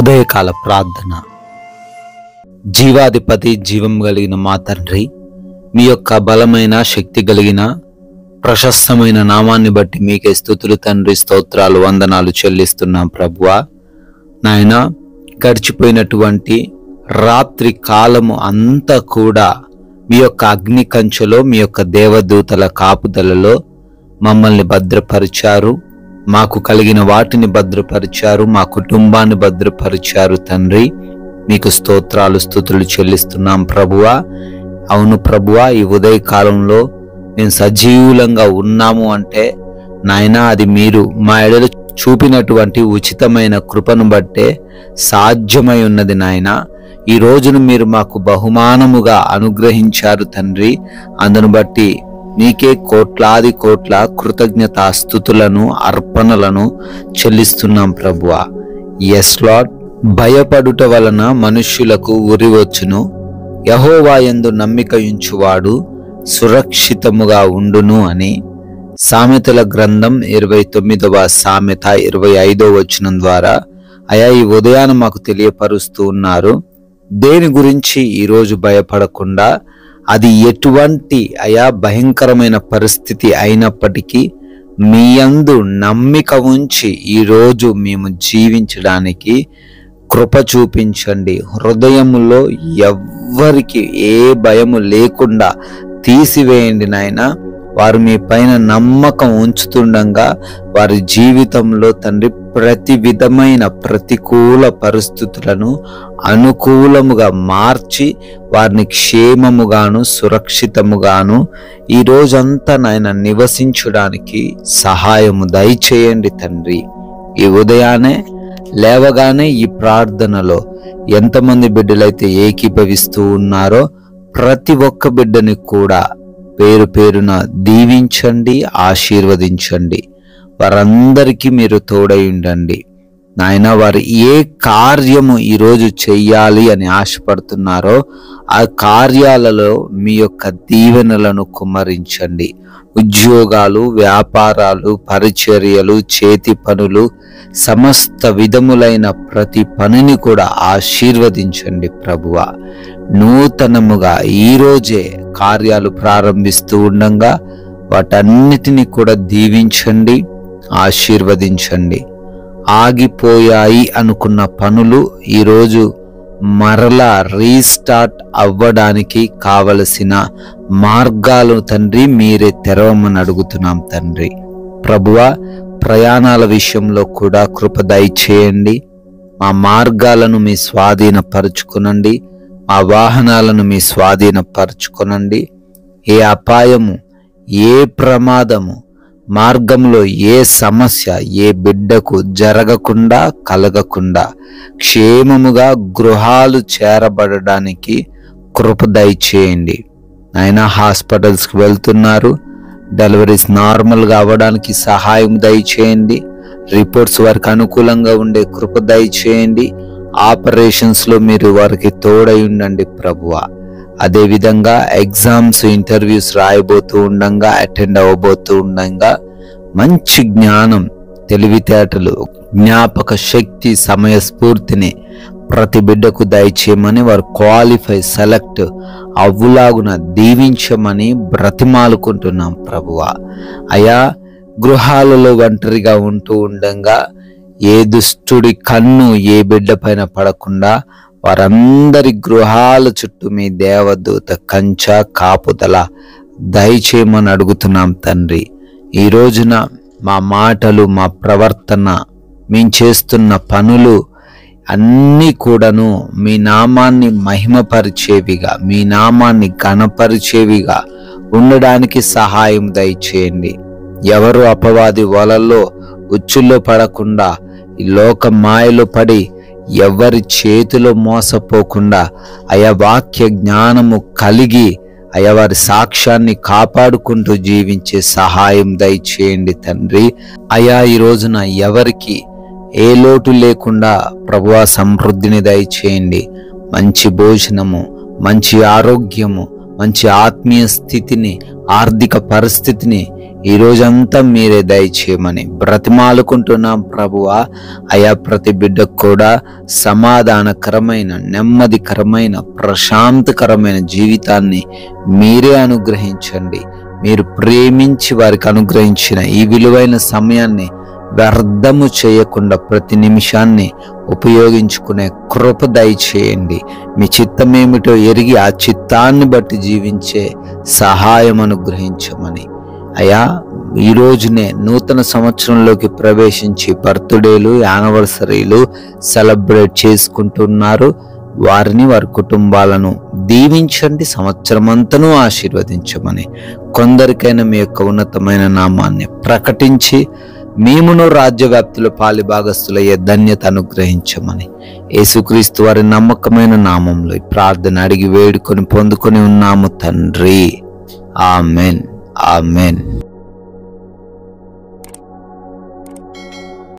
ఉదయకాల ప్రార్థన. జీవాధిపతి, జీవం కలిగిన మా తండ్రి, మీ యొక్క బలమైన శక్తి కలిగిన ప్రశస్తమైన నామాన్ని బట్టి మీకే స్తుతులు తండ్రి, స్తోత్రాలు, వందనాలు చెల్లిస్తున్నాం ప్రభువా. నాయన, గడిచిపోయినటువంటి రాత్రి కాలము అంతా కూడా మీ యొక్క అగ్ని కంచెలో, మీ యొక్క దేవదూతల కాపుదలలో మమ్మల్ని భద్రపరిచారు. మాకు కలిగిన వాటిని భద్రపరిచారు, మా కుటుంబాన్ని భద్రపరిచారు తండ్రి. మీకు స్తోత్రాలు, స్తుతులు చెల్లిస్తున్నాం ప్రభువా. అవును ప్రభువా, ఈ ఉదయ కాలంలో మేము సజీవులంగా ఉన్నాము అంటే నాయన, అది మీరు మా ఎడల చూపినటువంటి ఉచితమైన కృపను బట్టే సాధ్యమై ఉన్నది నాయన. ఈ రోజును మీరు మాకు బహుమానముగా అనుగ్రహించారు తండ్రి. అందును బట్టి నీకే కోట్లాది కోట్ల కృతజ్ఞతాస్తుతులను, అర్పణలను చెల్లిస్తున్నాం ప్రభువా. Yes lord. భయపడుట వలన మనుష్యులకు ఉరి వచ్చును, యెహోవా యందు నమ్మిక ఉంచువాడు సురక్షితముగా ఉండును అని సామెతల గ్రంథం 29వ సామెత 25వ వచనం ద్వారా అయా ఈ ఉదయాన మాకు తెలియపరుస్తూ ఉన్నారు. దేని గురించి ఈరోజు భయపడకుండా, అది ఎటువంటి అయా భయంకరమైన పరిస్థితి అయినప్పటికీ మీ యందు నమ్మిక ఉంచి ఈరోజు మేము జీవించడానికి కృప చూపించండి. హృదయములో ఎవ్వరికి ఏ భయము లేకుండా తీసివేయండి నాయన. వారు మీ పైన నమ్మకం ఉంచుతుండగా వారి జీవితంలో తండ్రి ప్రతి విధమైన ప్రతికూల పరిస్థితులను అనుకూలముగా మార్చి వారిని క్షేమముగాను సురక్షితముగాను ఈ రోజంతా నాయన నివసించడానికి సహాయము దయచేయండి తండ్రి. ఈ ఉదయాన్నే లేవగానే ఈ ప్రార్థనలో ఎంతమంది బిడ్డలైతే ఏకీభవిస్తూ ఉన్నారో ప్రతి ఒక్క బిడ్డని కూడా పేరు పేరున దీవించండి, ఆశీర్వదించండి. వారందరికీ మీరు తోడై ఉండండి నాయన. వారు ఏ కార్యము ఈరోజు చెయ్యాలి అని ఆశపడుతున్నారో ఆ కార్యాలలో మీ యొక్క దీవెనలను కుమ్మరించండి. ఉద్యోగాలు, వ్యాపారాలు, పరిచర్యలు, చేతి పనులు, సమస్త విధములైన ప్రతి పనిని కూడా ఆశీర్వదించండి ప్రభువా. నూతనముగా ఈరోజే కార్యాలు ప్రారంభిస్తూ ఉండగా వాటన్నిటిని కూడా దీవించండి, ఆశీర్వదించండి. ఆగిపోయాయి అనుకున్న పనులు ఈరోజు మరలా రీస్టార్ట్ అవ్వడానికి కావలసిన మార్గాలు తండ్రి మీరే తెరవమని అడుగుతున్నాం తండ్రి. ప్రభువా, ప్రయాణాల విషయంలో కూడా కృప దయచేయండి. మా మార్గాలను మీ స్వాధీనపరుచుకునండి, మా వాహనాలను మీ స్వాధీనపరుచుకునండి. ఏ అపాయము, ఏ ప్రమాదము, మార్గంలో ఏ సమస్య ఏ బిడ్డకు జరగకుండా కలగకుండా క్షేమముగా గృహాలు చేరబడడానికి కృప దయచేయండి నాయన. హాస్పిటల్స్కి వెళ్తున్నారు, డెలివరీస్ నార్మల్గా అవ్వడానికి సహాయం దయచేయండి. రిపోర్ట్స్ వారికి అనుకూలంగా ఉండే కృప దయచేయండి. ఆపరేషన్స్లో మీరు వారికి తోడై ఉండండి ప్రభువా. అదేవిధంగా ఎగ్జామ్స్, ఇంటర్వ్యూస్ రాయబోతూ ఉండగా, అటెండ్ అవ్వబోతూ ఉండగా మంచి జ్ఞానం, తెలివితేటలు, జ్ఞాపక శక్తి, సమయస్ఫూర్తిని ప్రతి బిడ్డకు దయచేయమని, వారు క్వాలిఫై, సెలెక్ట్ అవ్వులాగున దీవించమని బ్రతిమాలుకుంటున్నాం ప్రభువా. అయా, గృహాలలో ఒంటరిగా ఉంటూ ఉండగా ఏ దుష్టుడి కన్ను ఏ బిడ్డ పైన పడకుండా వారందరి గృహాల చుట్టూ మీ దేవదూత కంచ కాపుదల దయచేయమని అడుగుతున్నాం తండ్రి. ఈ రోజున మా మాటలు, మా ప్రవర్తన, మేము చేస్తున్న పనులు అన్నీ కూడాను మీ నామాన్ని మహిమపరిచేవిగా, మీ నామాన్ని ఘనపరిచేవిగా ఉండడానికి సహాయం దయచేయండి. ఎవరు అపవాది వలలో ఉచ్చుల్లో పడకుండా, ఈ లోక మాయలో పడి ఎవరి చేతిలో మోసపోకుండా అయా వాక్య జ్ఞానము కలిగి అయా వారి సాక్ష్యాన్ని కాపాడుకుంటూ జీవించే సహాయం దయచేయండి తండ్రి. అయా, ఈ రోజున ఎవరికి ఏ లోటు లేకుండా ప్రభువా సమృద్ధిని దయచేయండి. మంచి భోజనము, మంచి ఆరోగ్యము, మంచి ఆత్మీయ స్థితిని, ఆర్థిక పరిస్థితిని ఈ రోజంతా మీరే దయచేయమని బ్రతిమాలుకుంటున్నాం ప్రభువా. అయా ప్రతి బిడ్డకు కూడా సమాధానకరమైన, నెమ్మదికరమైన, ప్రశాంతకరమైన జీవితాన్ని మీరే అనుగ్రహించండి. మీరు ప్రేమించి వారికి అనుగ్రహించిన ఈ విలువైన సమయాన్ని వ్యర్థము చేయకుండా ప్రతి నిమిషాన్ని ఉపయోగించుకునే కృప దయచేయండి. మీ చిత్తమేమిటో ఎరిగి ఆ చిత్తాన్ని బట్టి జీవించే సహాయం అనుగ్రహించమని. అయా ఈ రోజునే నూతన సంవత్సరంలోకి ప్రవేశించి బర్త్డేలు, యానివర్సరీలు సెలబ్రేట్ చేసుకుంటున్నారు. వారిని, వారి కుటుంబాలను దీవించండి, సంవత్సరం అంతనూ ఆశీర్వదించమని. కొందరికైనా మీ యొక్క ఉన్నతమైన నామాన్ని ప్రకటించి మేమును రాజ్యవ్యాప్తిలో పాలి భాగస్థులయ్యే ధన్యత అనుగ్రహించమని యేసుక్రీస్తు వారి నమ్మకమైన నామంలో ఈ ప్రార్థన అడిగి వేడుకొని పొందుకొని ఉన్నాము తండ్రి. Amen, amen.